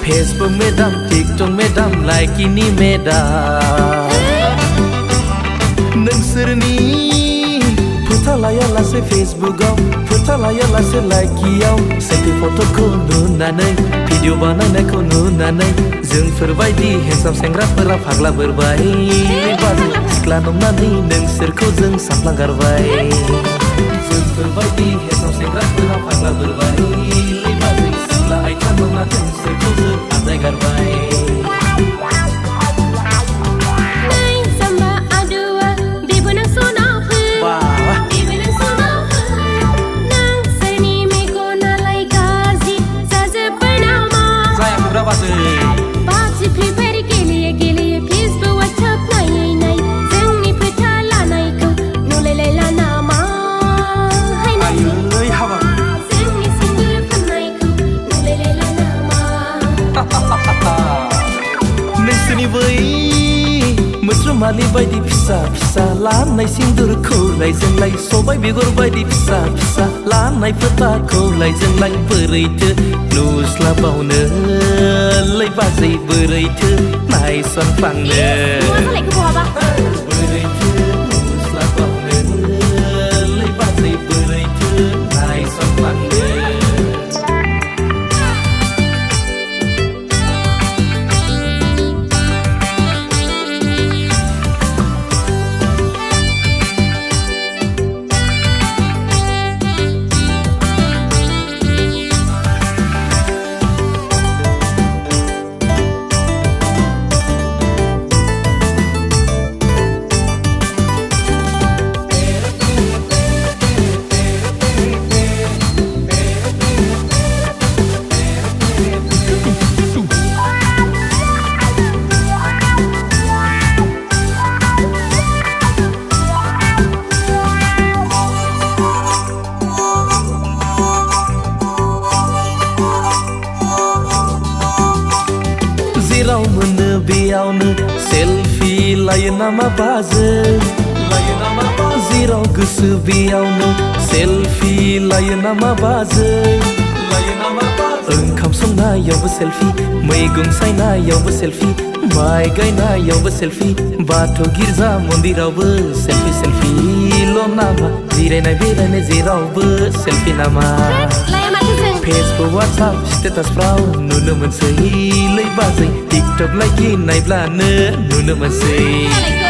Facebook मेदाम TikTok मेदाम लाइकिनि मेदाम नोंसोरनि फोथा लायालासे फेसबुकआव फोथा लायालासे लाइकियाव सेल्फि फट'खौ नुनानै भिडिअ बानायनायखौ नुनानै जोंफोरबायदि हेन्डसाम सेंग्राफोरा फाग्ला बोरबाय बाजै सिख्ला नंनानै नोंसोरखौ जों सानफ्लांगारबाय जोंफोरबायदि हेन्डसाम सेंग्राफोरा फाग्ला बोरबाय बाजै सिख्ला आइथा नंनानै नोंसोरखौ जों आजायगारबाय मोस्रोमालि बायदि फिसा फिसा लानाय सिन्दुरखौलाय जोंलाय सबाय बेगर बायदि फिसा फिसा लानाय फोथाखौलाय जोंलाय बोरैथो नुस्लाबावनो लै बाजै बोरैथो नायसनफ्लांनो बोरैथो नुस्लाबावनो लै बाजै बोरैथो नायसनफ्लांनो जेराव मोनो बेयावनो सेल्फि लायो नामा बाजै जेराव गोसो बेयावनो सेल्फि लायो नामा बाजै ओंखाम संनायावबो सेल्फि मैगं सायनायावबो सेल्फि माइ गायनायावबो सेल्फि बाथौ गिर्जा मन्दिरावबो सेल्फि सेल्फिल' नामा जिरायनाय बेरायनाय जेरावबो सेल्फि नामा फेसबुक वाट्सएप स्टेटासफ्राव नुनो मोनसै लै बाजै टिकटक लाइकि नायब्लानो नुनो मोनसै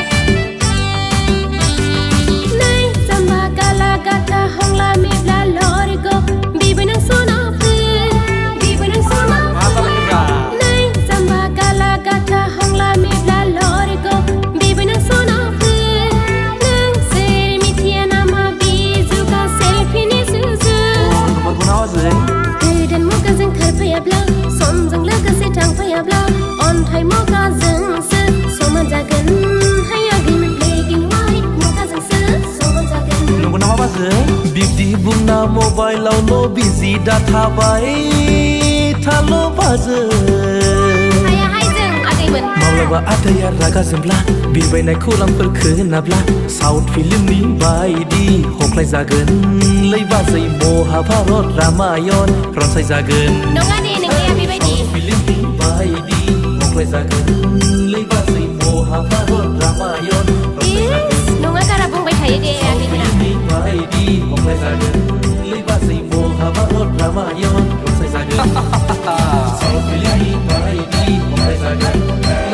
समजों लोगोसे थांफायाब्ला अन्थाइ मुगाजोंसो समान जागोन हायाखैमोन ब्लेक एन्ड व्हाइट मुगाजोंसो समान जागोन नंगौ नामा बाजै बिब्दि बुंना मबाइलावल' बिजि दाथाबाय थाल' बाजै माब्लाबा आदाया रागा जोंब्ला बिरबायनाय खौरांफोर खोनाब्ला साउथ फिल्मनि बायदि हख्लाय जागोन लै बाजै महाभारत रामायण रनसाय जागोन फिल्मनि बायदि हख्लाय जागोन लै बाजै महाभारत रामायण नङा गारा बुंबाय थायो दे फिल्मनि बायदि हख्लाय जागोन लै बाजै महाभारत रामायण रनसाय जागोन फिल्मनि बायदि हख्लाय जागोन